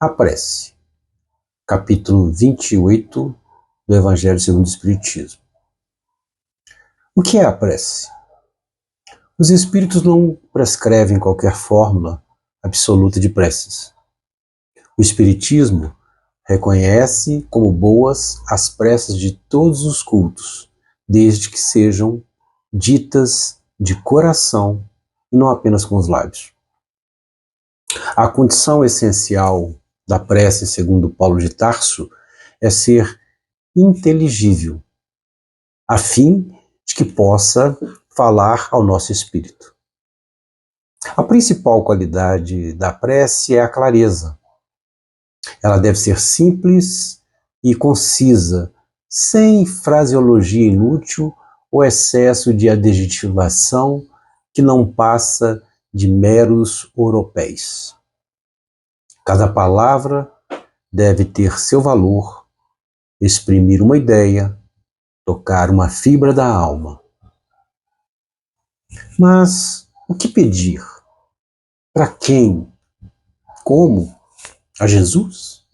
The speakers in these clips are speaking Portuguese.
A prece, capítulo 28 do Evangelho segundo o Espiritismo. O que é a prece? Os Espíritos não prescrevem qualquer fórmula absoluta de preces. O Espiritismo reconhece como boas as preces de todos os cultos, desde que sejam ditas de coração e não apenas com os lábios. A condição essencial da prece, segundo Paulo de Tarso, é ser inteligível, a fim de que possa falar ao nosso espírito. A principal qualidade da prece é a clareza. Ela deve ser simples e concisa, sem fraseologia inútil ou excesso de adjetivação que não passa de meros oropéis. Cada palavra deve ter seu valor, exprimir uma ideia, tocar uma fibra da alma. Mas o que pedir? Para quem? Como? A Jesus?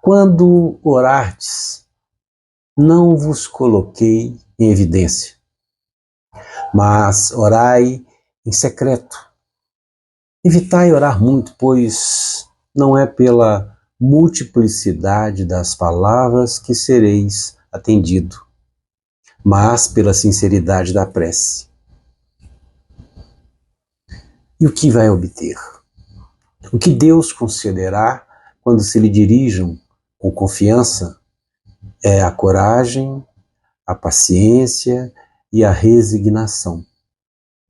Quando orardes, não vos coloquei em evidência, mas orai em secreto. Evitai orar muito, pois não é pela multiplicidade das palavras que sereis atendido, mas pela sinceridade da prece. E o que vai obter? O que Deus concederá quando se lhe dirijam com confiança é a coragem, a paciência e a resignação,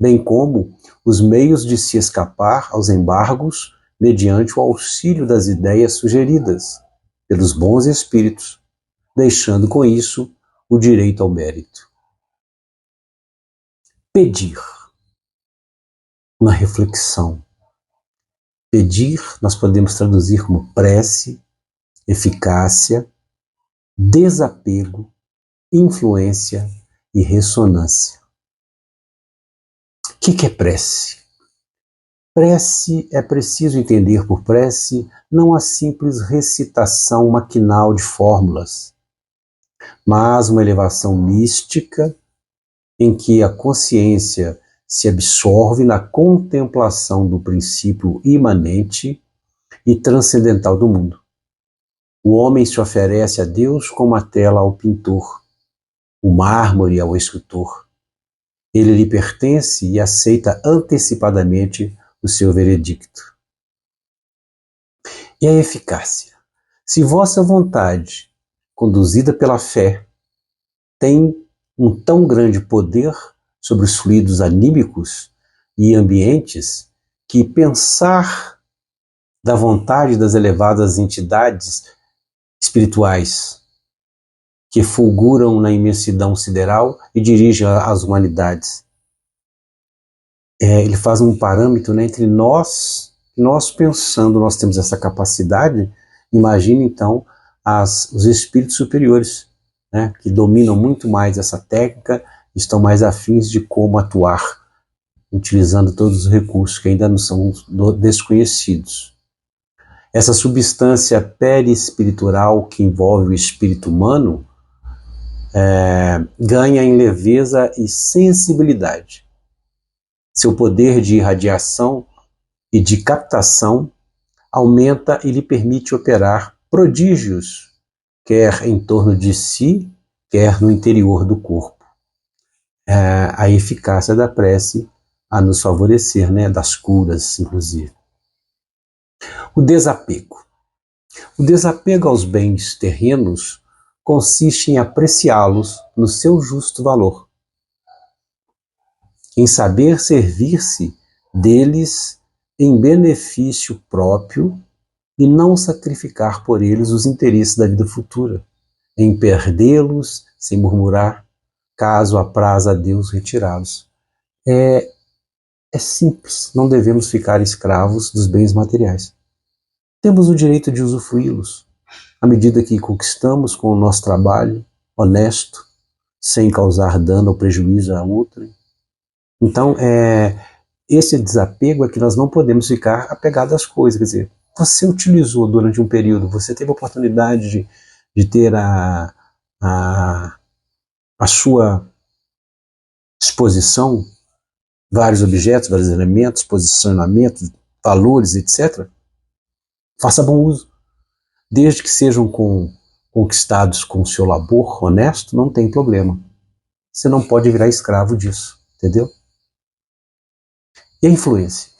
bem como os meios de se escapar aos embargos mediante o auxílio das ideias sugeridas pelos bons espíritos, deixando com isso o direito ao mérito. Pedir. Uma reflexão. Pedir nós podemos traduzir como prece, eficácia, desapego, influência e ressonância. O que é prece? Prece é preciso entender por prece não a simples recitação maquinal de fórmulas, mas uma elevação mística em que a consciência se absorve na contemplação do princípio imanente e transcendental do mundo. O homem se oferece a Deus como a tela ao pintor, o mármore ao escultor. Ele lhe pertence e aceita antecipadamente o seu veredicto. E a eficácia? Se vossa vontade, conduzida pela fé, tem um tão grande poder sobre os fluidos anímicos e ambientes que pensar da vontade das elevadas entidades espirituais que fulguram na imensidão sideral e dirigem as humanidades. Ele faz um parâmetro, né, entre nós pensando, nós temos essa capacidade. Imagine então os espíritos superiores, né, que dominam muito mais essa técnica, estão mais afins de como atuar, utilizando todos os recursos que ainda não são desconhecidos. Essa substância perispiritual que envolve o espírito humano ganha em leveza e sensibilidade. Seu poder de irradiação e de captação aumenta e lhe permite operar prodígios, quer em torno de si, quer no interior do corpo. A eficácia da prece a nos favorecer, né, das curas, inclusive. O desapego. O desapego aos bens terrenos consiste em apreciá-los no seu justo valor, em saber servir-se deles em benefício próprio e não sacrificar por eles os interesses da vida futura, em perdê-los sem murmurar, caso apraza a Deus retirá-los. É simples, não devemos ficar escravos dos bens materiais. Temos o direito de usufruí-los, à medida que conquistamos com o nosso trabalho honesto, sem causar dano ou prejuízo a outrem. Então, esse desapego é que nós não podemos ficar apegados às coisas. Quer dizer, você utilizou durante um período, você teve a oportunidade de ter a sua exposição, vários objetos, vários elementos, posicionamentos, valores, etc. Faça bom uso. Desde que sejam conquistados com o seu labor honesto, não tem problema. Você não pode virar escravo disso, entendeu? E a influência?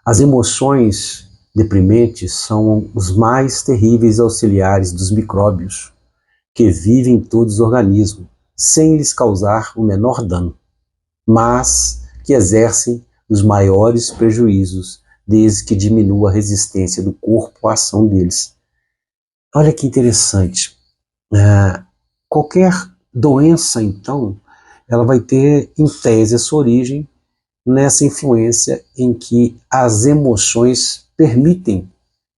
As emoções deprimentes são os mais terríveis auxiliares dos micróbios que vivem em todos os organismos, sem lhes causar o menor dano, mas que exercem os maiores prejuízos desde que diminua a resistência do corpo à ação deles. Olha que interessante. Qualquer doença, então, ela vai ter, em tese, a sua origem nessa influência em que as emoções permitem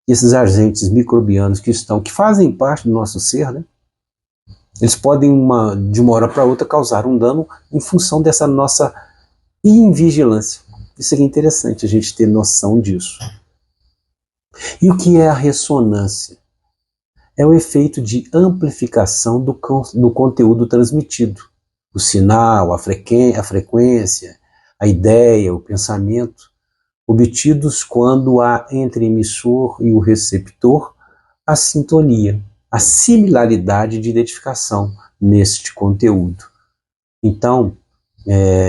que esses agentes microbianos que fazem parte do nosso ser, né, eles podem, de uma hora para outra, causar um dano em função dessa nossa invigilância. Isso é interessante, a gente ter noção disso. E o que é a ressonância? É o efeito de amplificação do conteúdo transmitido. O sinal, a frequência, a ideia, o pensamento, obtidos quando há entre emissor e o receptor a sintonia, a similaridade de identificação neste conteúdo. Então,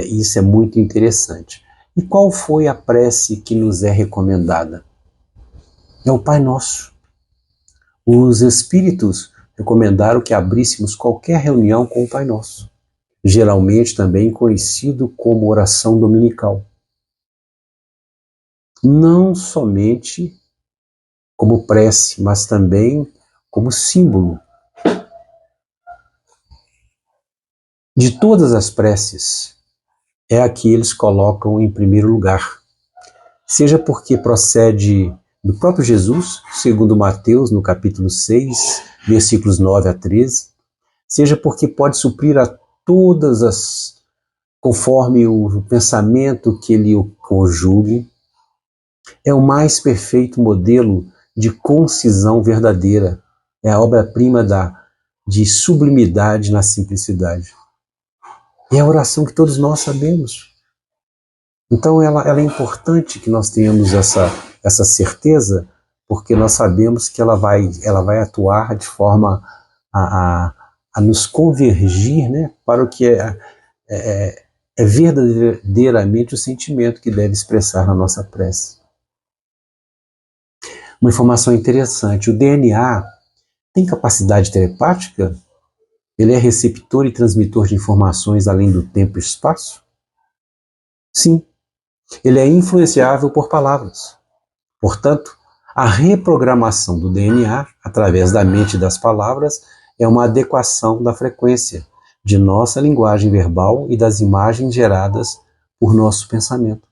isso é muito interessante. E qual foi a prece que nos é recomendada? É o Pai Nosso. Os Espíritos recomendaram que abríssemos qualquer reunião com o Pai Nosso, geralmente também conhecido como oração dominical. Não somente como prece, mas também como símbolo. De todas as preces, é a que eles colocam em primeiro lugar, seja porque procede do próprio Jesus, segundo Mateus, no capítulo 6, versículos 9 a 13, seja porque pode suprir a todas as, conforme o pensamento que ele o conjugue, é o mais perfeito modelo de concisão verdadeira, é a obra-prima de sublimidade na simplicidade. É a oração que todos nós sabemos. Então ela é importante que nós tenhamos essa certeza, porque nós sabemos que ela vai atuar de forma a nos convergir, né, para o que é verdadeiramente o sentimento que deve expressar na nossa prece. Uma informação interessante, o DNA tem capacidade telepática? Ele é receptor e transmitor de informações além do tempo e espaço? Sim. Ele é influenciável por palavras. Portanto, a reprogramação do DNA, através da mente e das palavras, é uma adequação da frequência de nossa linguagem verbal e das imagens geradas por nosso pensamento.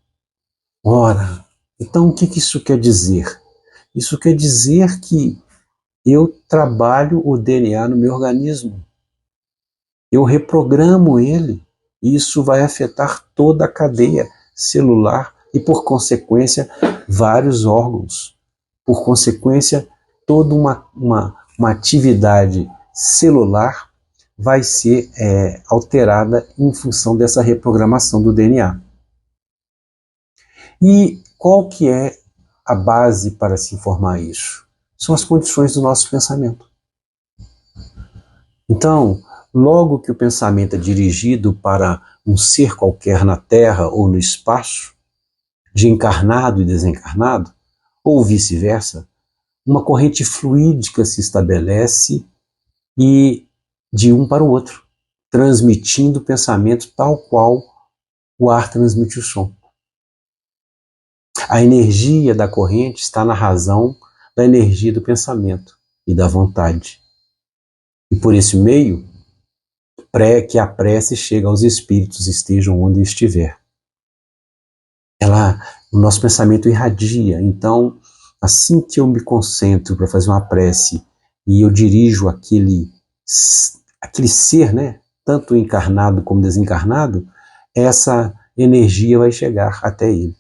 Ora, então o que isso quer dizer? Isso quer dizer que eu trabalho o DNA no meu organismo. Eu reprogramo ele e isso vai afetar toda a cadeia celular e, por consequência, vários órgãos. Por consequência, toda uma atividade celular vai ser alterada em função dessa reprogramação do DNA. E qual que é a base para se informar isso? São as condições do nosso pensamento. Então, logo que o pensamento é dirigido para um ser qualquer na Terra ou no espaço, de encarnado e desencarnado, ou vice-versa, uma corrente fluídica se estabelece e de um para o outro, transmitindo o pensamento tal qual o ar transmite o som. A energia da corrente está na razão da energia do pensamento e da vontade. E por esse meio, que a prece chega aos espíritos, estejam onde estiver. O nosso pensamento irradia. Então, assim que eu me concentro para fazer uma prece e eu dirijo aquele ser, né, tanto encarnado como desencarnado, energia vai chegar até ele.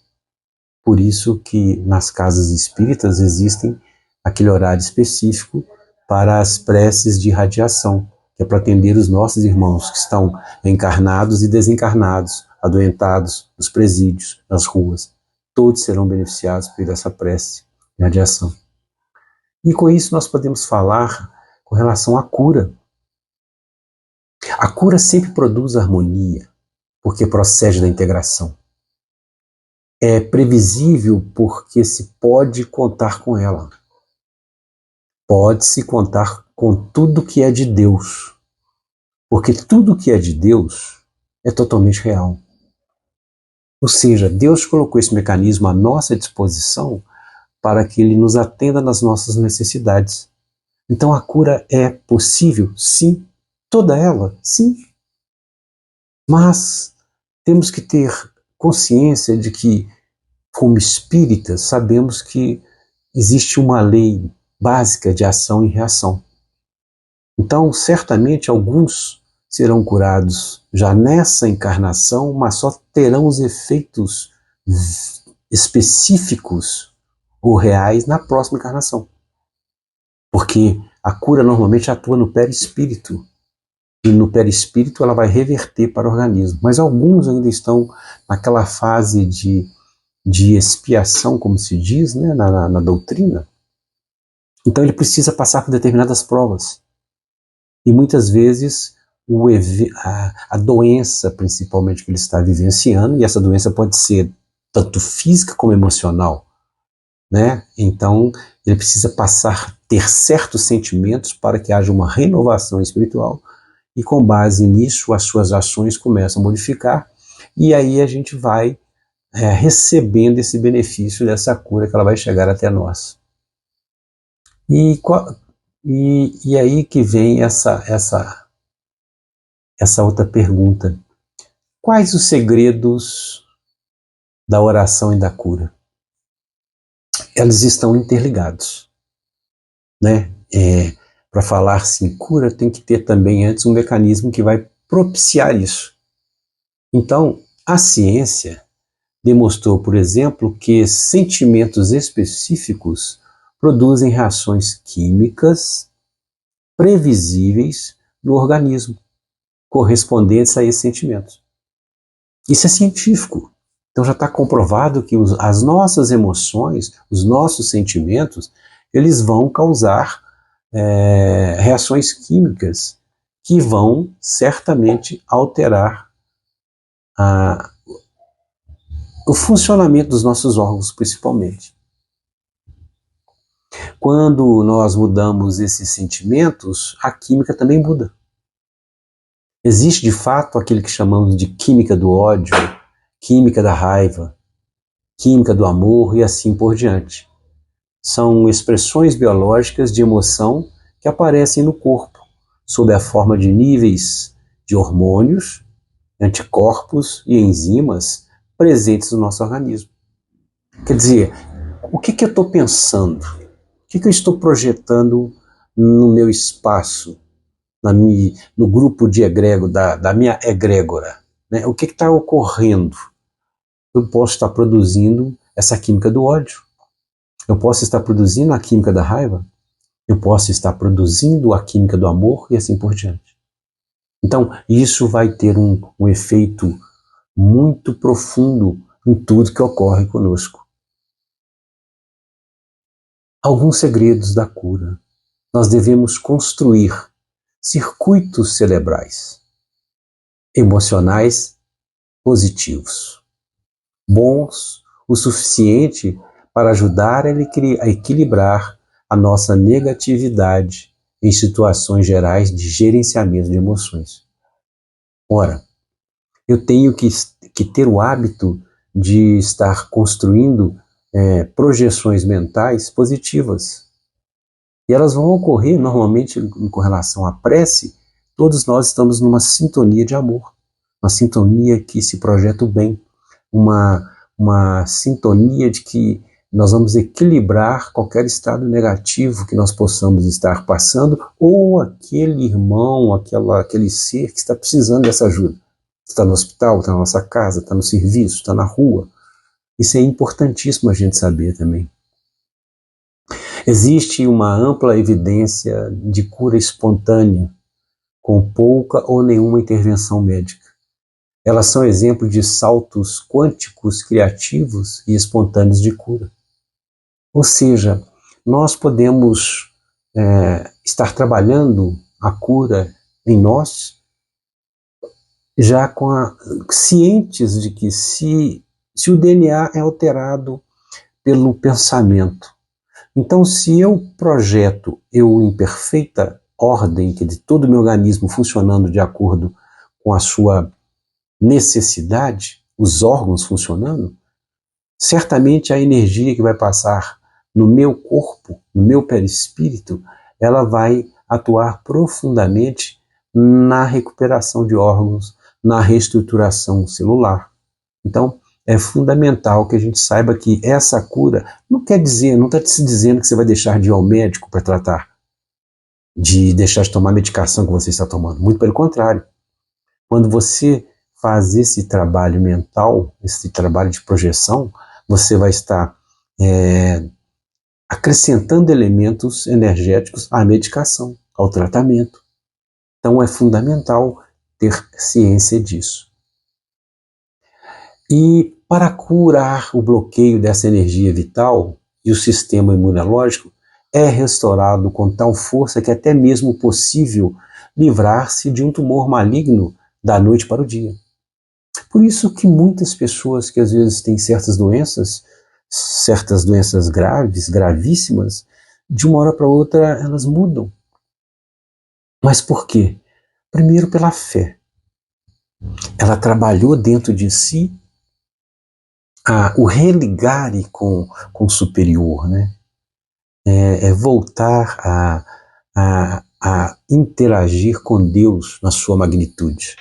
Por isso que nas casas espíritas existem aquele horário específico para as preces de irradiação, que é para atender os nossos irmãos que estão encarnados e desencarnados, adoentados, nos presídios, nas ruas. Todos serão beneficiados por essa prece de irradiação. E com isso nós podemos falar com relação à cura. A cura sempre produz harmonia, porque procede da integração. É previsível porque se pode contar com ela. Pode-se contar com tudo que é de Deus, porque tudo que é de Deus é totalmente real. Ou seja, Deus colocou esse mecanismo à nossa disposição para que ele nos atenda nas nossas necessidades. Então a cura é possível? Sim. Toda ela? Sim. Mas temos que ter consciência de que, como espíritas, sabemos que existe uma lei básica de ação e reação. Então, certamente, alguns serão curados já nessa encarnação, mas só terão os efeitos específicos ou reais na próxima encarnação. Porque a cura normalmente atua no perispírito. E no perispírito ela vai reverter para o organismo. Mas alguns ainda estão naquela fase de expiação, como se diz, né, na doutrina. Então ele precisa passar por determinadas provas. E muitas vezes a doença, principalmente, que ele está vivenciando, e essa doença pode ser tanto física como emocional, né? Então ele precisa ter certos sentimentos para que haja uma renovação espiritual. E com base nisso, as suas ações começam a modificar, e aí a gente vai recebendo esse benefício dessa cura que ela vai chegar até nós. E aí que vem essa outra pergunta. Quais os segredos da oração e da cura? Eles estão interligados, né? Para falar-se em cura, tem que ter também antes um mecanismo que vai propiciar isso. Então, a ciência demonstrou, por exemplo, que sentimentos específicos produzem reações químicas previsíveis no organismo, correspondentes a esses sentimentos. Isso é científico. Então já está comprovado que as nossas emoções, os nossos sentimentos, eles vão causar reações químicas que vão certamente alterar o funcionamento dos nossos órgãos, principalmente. Quando nós mudamos esses sentimentos, a química também muda. Existe, de fato, aquilo que chamamos de química do ódio, química da raiva, química do amor e assim por diante. São expressões biológicas de emoção que aparecem no corpo, sob a forma de níveis de hormônios, anticorpos e enzimas presentes no nosso organismo. Quer dizer, o que eu estou pensando? O que eu estou projetando no meu espaço, no grupo de egrégor, da minha egrégora? Né? O que está ocorrendo? Eu posso estar produzindo essa química do ódio. Eu posso estar produzindo a química da raiva. Eu posso estar produzindo a química do amor e assim por diante. Então, isso vai ter um efeito muito profundo em tudo que ocorre conosco. Alguns segredos da cura. Nós devemos construir circuitos cerebrais, emocionais positivos, bons o suficiente para ajudar a equilibrar a nossa negatividade em situações gerais de gerenciamento de emoções. Ora, eu tenho que ter o hábito de estar construindo projeções mentais positivas. E elas vão ocorrer normalmente com relação à prece. Todos nós estamos numa sintonia de amor, uma sintonia que se projeta o bem, uma sintonia de que nós vamos equilibrar qualquer estado negativo que nós possamos estar passando, ou aquele irmão, aquele ser que está precisando dessa ajuda. está no hospital, está na nossa casa, está no serviço, está na rua. Isso é importantíssimo a gente saber também. Existe uma ampla evidência de cura espontânea, com pouca ou nenhuma intervenção médica. Elas são exemplos de saltos quânticos criativos e espontâneos de cura. Ou seja, nós podemos estar trabalhando a cura em nós, já cientes de que se o DNA é alterado pelo pensamento, então se eu projeto eu em perfeita ordem, que de todo o meu organismo funcionando de acordo com a sua necessidade, os órgãos funcionando, certamente a energia que vai passar no meu corpo, no meu perispírito, ela vai atuar profundamente na recuperação de órgãos, na reestruturação celular. Então, é fundamental que a gente saiba que essa cura não quer dizer, não está se dizendo que você vai deixar de ir ao médico para tratar, de deixar de tomar a medicação que você está tomando. Muito pelo contrário. Quando você faz esse trabalho mental, esse trabalho de projeção, você vai estar acrescentando elementos energéticos à medicação, ao tratamento. Então é fundamental ter ciência disso. E para curar o bloqueio dessa energia vital e o sistema imunológico, é restaurado com tal força que é até mesmo possível livrar-se de um tumor maligno da noite para o dia. Por isso que muitas pessoas que às vezes têm certas doenças graves, gravíssimas, de uma hora para outra elas mudam. Mas por quê? Primeiro pela fé. Ela trabalhou dentro de si o religar com o superior, né? Voltar a interagir com Deus na sua magnitude.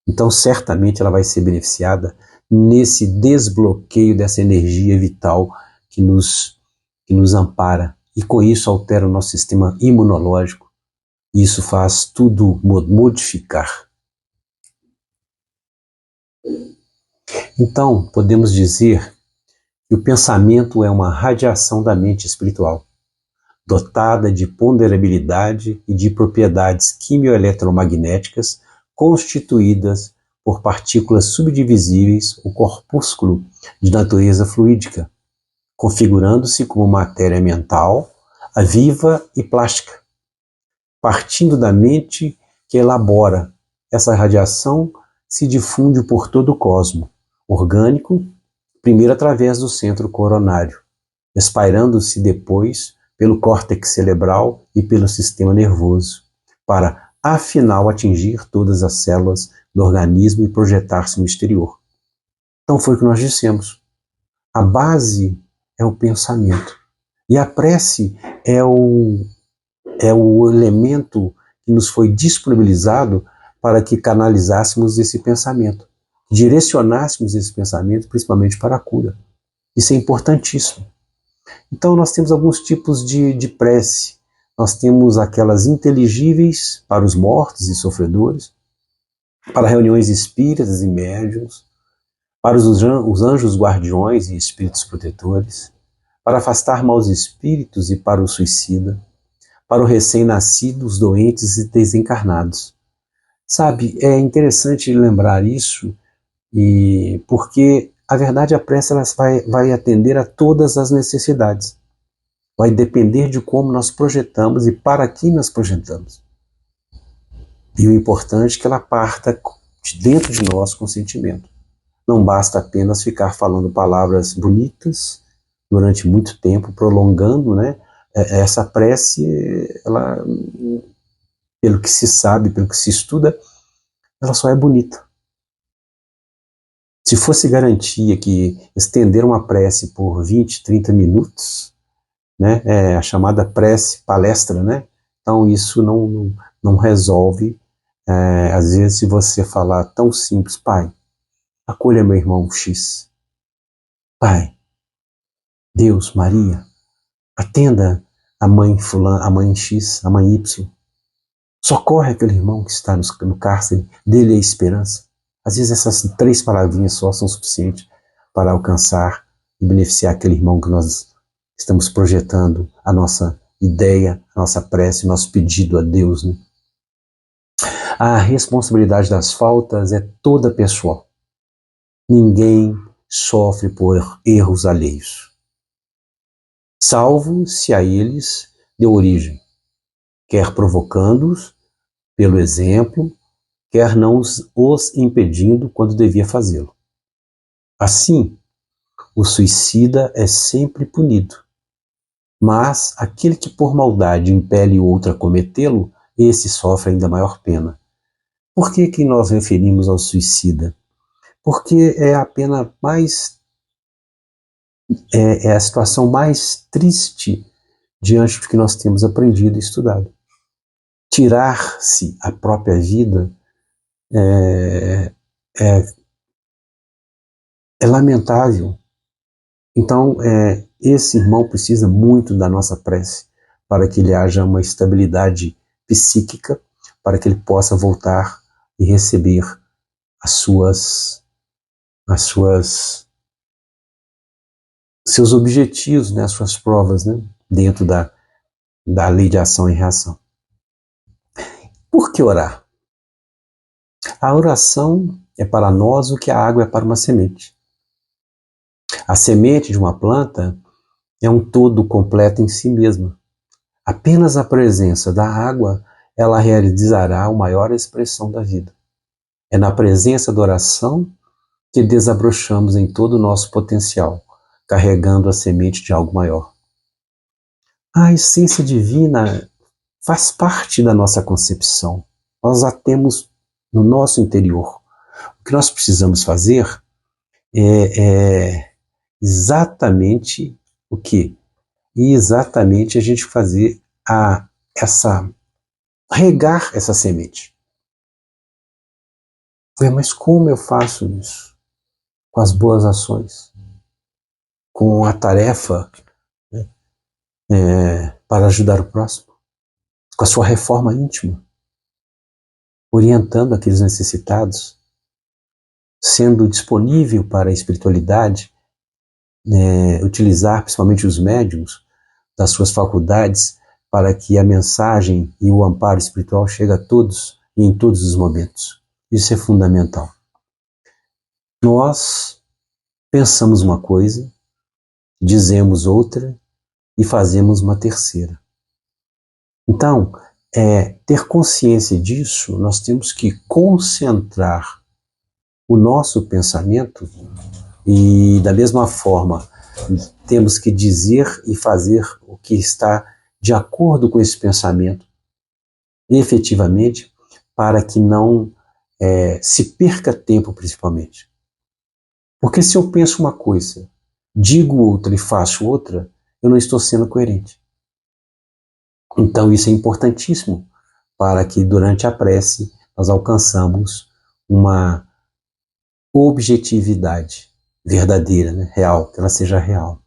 Então, certamente ela vai ser beneficiada nesse desbloqueio dessa energia vital que nos ampara. E com isso altera o nosso sistema imunológico. E isso faz tudo modificar. Então, podemos dizer que o pensamento é uma radiação da mente espiritual, dotada de ponderabilidade e de propriedades quimioeletromagnéticas constituídas por partículas subdivisíveis ou corpúsculo de natureza fluídica, configurando-se como matéria mental, viva e plástica. Partindo da mente que elabora, essa radiação se difunde por todo o cosmo, orgânico, primeiro através do centro coronário, espalhando-se depois pelo córtex cerebral e pelo sistema nervoso, para afinal atingir todas as células do organismo e projetar-se no exterior. Então foi o que nós dissemos. A base é o pensamento. E a prece é o elemento que nos foi disponibilizado para que canalizássemos esse pensamento, direcionássemos esse pensamento principalmente para a cura. Isso é importantíssimo. Então nós temos alguns tipos de prece. Nós temos aquelas inteligíveis para os mortos e sofredores, para reuniões espíritas e médiuns, para os anjos guardiões e espíritos protetores, para afastar maus espíritos e para o suicida, para o recém-nascido, os doentes e desencarnados. Sabe, é interessante lembrar isso, porque a verdade, a prece ela vai atender a todas as necessidades. Vai depender de como nós projetamos e para quem nós projetamos. E o importante é que ela parta de dentro de nós com sentimento. Não basta apenas ficar falando palavras bonitas durante muito tempo, prolongando, né? Essa prece, ela, pelo que se sabe, pelo que se estuda, ela só é bonita. Se fosse garantia que estender uma prece por 20, 30 minutos, né, a chamada prece palestra, né? Então isso não resolve. Às vezes, se você falar tão simples, Pai, acolha meu irmão X. Pai, Deus, Maria, atenda a mãe fulana, a mãe X, a mãe Y. Socorre aquele irmão que está no cárcere, dê-lhe a esperança. Às vezes essas 3 palavrinhas só são suficientes para alcançar e beneficiar aquele irmão que nós estamos projetando a nossa ideia, a nossa prece, o nosso pedido a Deus, né? A responsabilidade das faltas é toda pessoal. Ninguém sofre por erros alheios, salvo se a eles deu origem, quer provocando-os pelo exemplo, quer não os impedindo quando devia fazê-lo. Assim, o suicida é sempre punido, mas aquele que por maldade impele o outro a cometê-lo, esse sofre ainda maior pena. Por que nós referimos ao suicida? Porque é a pena mais, é a situação mais triste diante do que nós temos aprendido e estudado. Tirar-se a própria vida é lamentável. Então, esse irmão precisa muito da nossa prece para que ele haja uma estabilidade psíquica, para que ele possa voltar e receber seus objetivos, né, as suas provas, né, dentro da lei de ação e reação. Por que orar? A oração é para nós o que a água é para uma semente. A semente de uma planta é um todo completo em si mesma. Apenas a presença da água, ela realizará a maior expressão da vida. É na presença da oração que desabrochamos em todo o nosso potencial, carregando a semente de algo maior. A essência divina faz parte da nossa concepção. Nós a temos no nosso interior. O que nós precisamos fazer é exatamente o quê? E exatamente a gente fazer regar essa semente. Mas como eu faço isso? Com as boas ações, com a tarefa, né, para ajudar o próximo, com a sua reforma íntima, orientando aqueles necessitados, sendo disponível para a espiritualidade, utilizar principalmente os médiuns das suas faculdades para que a mensagem e o amparo espiritual chegue a todos e em todos os momentos. Isso é fundamental. Nós pensamos uma coisa, dizemos outra e fazemos uma terceira. Então, ter consciência disso, nós temos que concentrar o nosso pensamento e, da mesma forma, temos que dizer e fazer o que está de acordo com esse pensamento, efetivamente, para que não se perca tempo, principalmente. Porque se eu penso uma coisa, digo outra e faço outra, eu não estou sendo coerente. Então isso é importantíssimo para que durante a prece nós alcançamos uma objetividade verdadeira, né? Real, que ela seja real.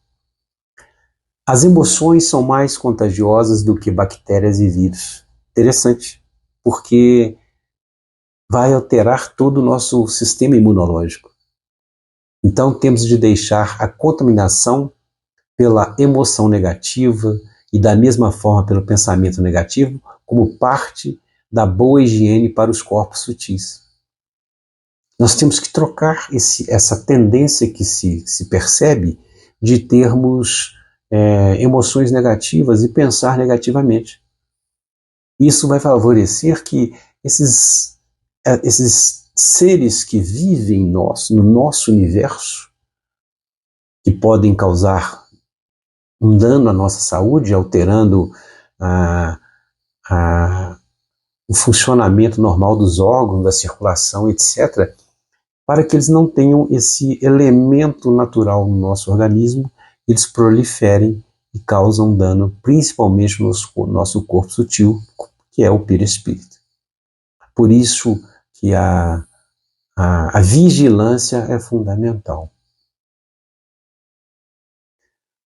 As emoções são mais contagiosas do que bactérias e vírus. Interessante, porque vai alterar todo o nosso sistema imunológico. Então temos de deixar a contaminação pela emoção negativa e da mesma forma pelo pensamento negativo como parte da boa higiene para os corpos sutis. Nós temos que trocar essa tendência que se percebe de termos emoções negativas e pensar negativamente. Isso vai favorecer que esses seres que vivem no nosso universo, que podem causar um dano à nossa saúde, alterando o funcionamento normal dos órgãos, da circulação, etc., para que eles não tenham esse elemento natural no nosso organismo, eles proliferem e causam dano, principalmente no nosso corpo sutil, que é o perispírito. Por isso que a vigilância é fundamental.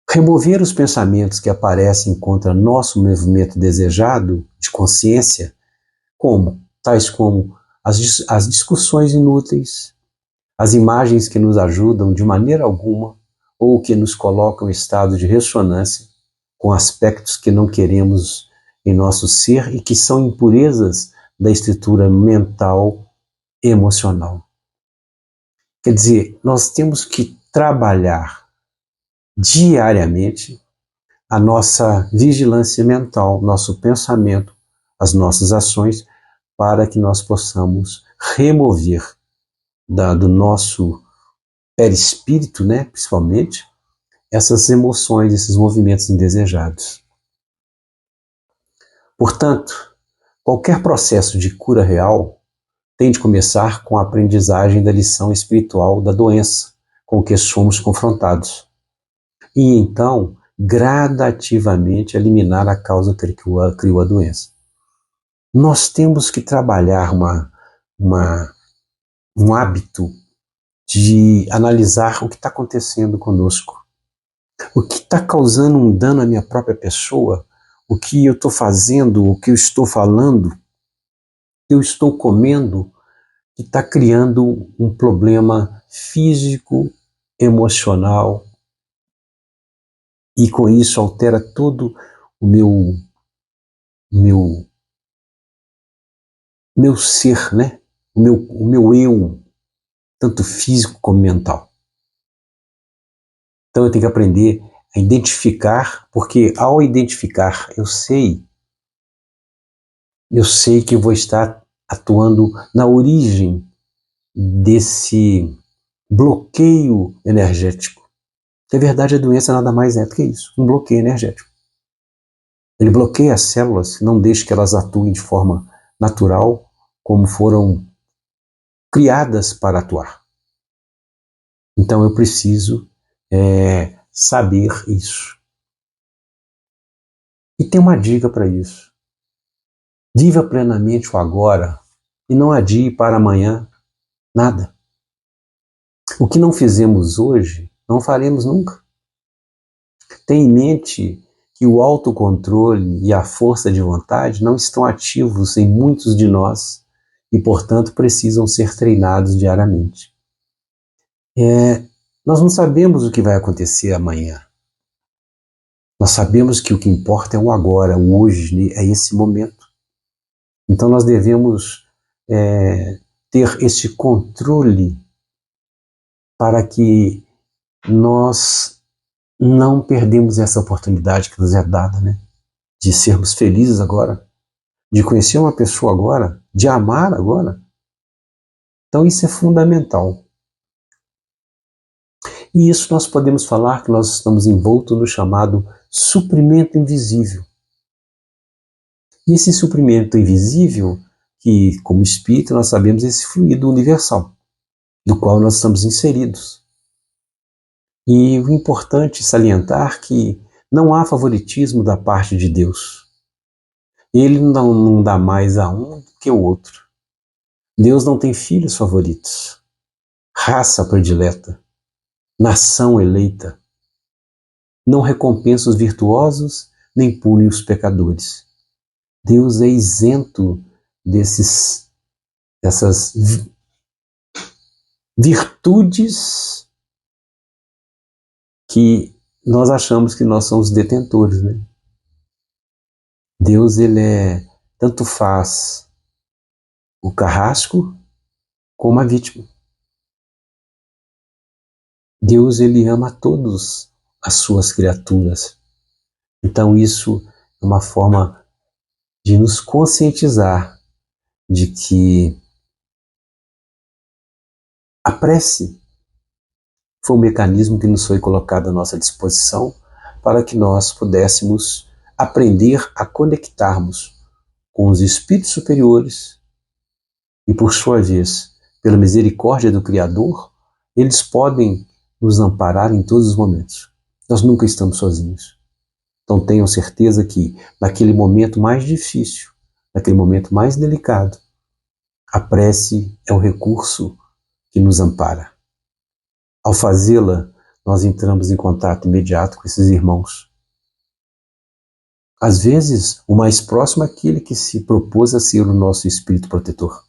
Remover os pensamentos que aparecem contra nosso movimento desejado de consciência, tais como as discussões inúteis, as imagens que nos ajudam de maneira alguma ou que nos colocam em estado de ressonância com aspectos que não queremos em nosso ser e que são impurezas da estrutura mental e emocional. Quer dizer, nós temos que trabalhar diariamente a nossa vigilância mental, nosso pensamento, as nossas ações, para que nós possamos remover do nosso perispírito, né, principalmente, essas emoções, esses movimentos indesejados. Portanto, qualquer processo de cura real tem de começar com a aprendizagem da lição espiritual da doença com que somos confrontados. E então, gradativamente, eliminar a causa que criou a doença. Nós temos que trabalhar um hábito de analisar o que está acontecendo conosco, o que está causando um dano à minha própria pessoa, o que eu estou fazendo, o que eu estou falando, o que eu estou comendo, que está criando um problema físico, emocional, e com isso altera todo o meu ser, né? O meu eu, tanto físico como mental. Então eu tenho que aprender a identificar, porque ao identificar, eu sei que eu vou estar atuando na origem desse bloqueio energético. Na verdade, a doença nada mais é do que isso, um bloqueio energético. Ele bloqueia as células, não deixa que elas atuem de forma natural, como foram criadas para atuar. Então eu preciso saber isso. E tem uma dica para isso. Viva plenamente o agora e não adie para amanhã nada. O que não fizemos hoje, não faremos nunca. Tenha em mente que o autocontrole e a força de vontade não estão ativos em muitos de nós e, portanto, precisam ser treinados diariamente. Nós não sabemos o que vai acontecer amanhã. Nós sabemos que o que importa é o agora, o hoje, é esse momento. Então nós devemos ter esse controle para que nós não perdemos essa oportunidade que nos é dada, né? De sermos felizes agora, de conhecer uma pessoa agora, de amar agora. Então isso é fundamental. E isso nós podemos falar que nós estamos envoltos no chamado suprimento invisível. E esse suprimento invisível, que como espírito nós sabemos esse fluido universal, do qual nós estamos inseridos. E o importante é salientar que não há favoritismo da parte de Deus. Ele não dá mais a um que o outro. Deus não tem filhos favoritos, raça predileta, nação eleita. Não recompensa os virtuosos, nem pune os pecadores. Deus é isento dessas virtudes que nós achamos que nós somos detentores, né? Deus, ele tanto faz o carrasco como a vítima. Deus, ele ama todas as suas criaturas. Então isso é uma forma de nos conscientizar de que a prece foi um mecanismo que nos foi colocado à nossa disposição para que nós pudéssemos aprender a conectarmos com os espíritos superiores e, por sua vez, pela misericórdia do Criador, eles podem nos amparar em todos os momentos. Nós nunca estamos sozinhos. Então tenham certeza que naquele momento mais difícil, naquele momento mais delicado, a prece é o recurso que nos ampara. Ao fazê-la, nós entramos em contato imediato com esses irmãos. Às vezes, o mais próximo é aquele que se propôs a ser o nosso espírito protetor.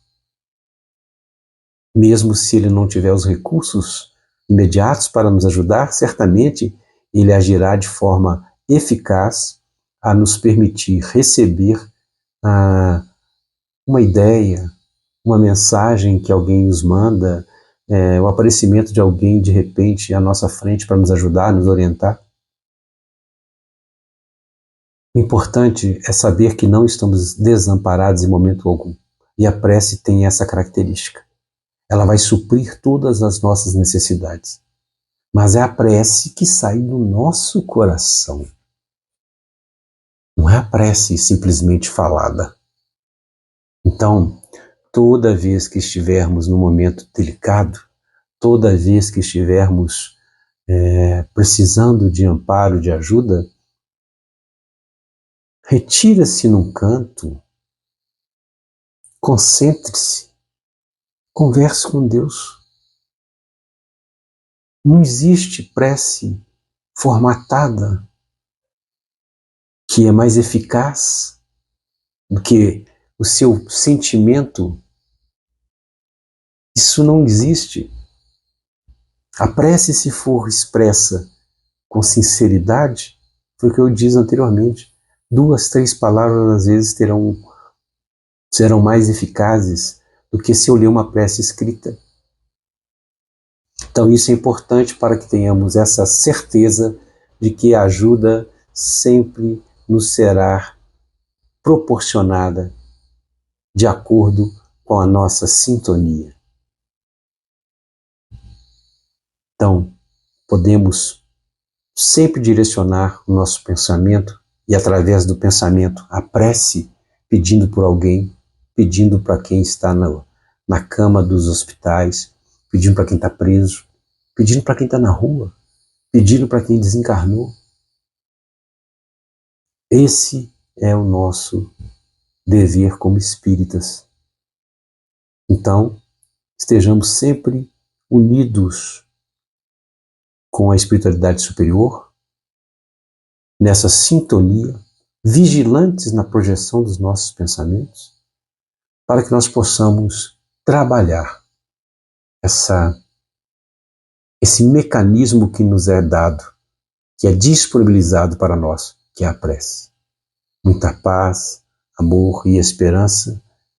Mesmo se ele não tiver os recursos imediatos para nos ajudar, certamente ele agirá de forma eficaz a nos permitir receber uma ideia, uma mensagem que alguém nos manda, o aparecimento de alguém de repente à nossa frente para nos ajudar, nos orientar. O importante é saber que não estamos desamparados em momento algum. E a prece tem essa característica. Ela vai suprir todas as nossas necessidades. Mas é a prece que sai do nosso coração. Não é a prece simplesmente falada. Então, toda vez que estivermos num momento delicado, toda vez que estivermos precisando de amparo, de ajuda, retira-se num canto, concentre-se, converse com Deus. Não existe prece formatada que é mais eficaz do que o seu sentimento. Isso não existe. A prece, se for expressa com sinceridade, foi o que eu disse anteriormente, 2, 3 palavras às vezes serão mais eficazes do que se eu ler uma prece escrita. Então isso é importante para que tenhamos essa certeza de que a ajuda sempre nos será proporcionada de acordo com a nossa sintonia. Então, podemos sempre direcionar o nosso pensamento e, através do pensamento, a prece, pedindo por alguém, pedindo para quem está na cama dos hospitais, pedindo para quem está preso, pedindo para quem está na rua, pedindo para quem desencarnou. Esse é o nosso dever como espíritas. Então, estejamos sempre unidos com a espiritualidade superior, nessa sintonia, vigilantes na projeção dos nossos pensamentos, para que nós possamos trabalhar esse mecanismo que nos é dado, que é disponibilizado para nós, que é a prece. Muita paz, amor e esperança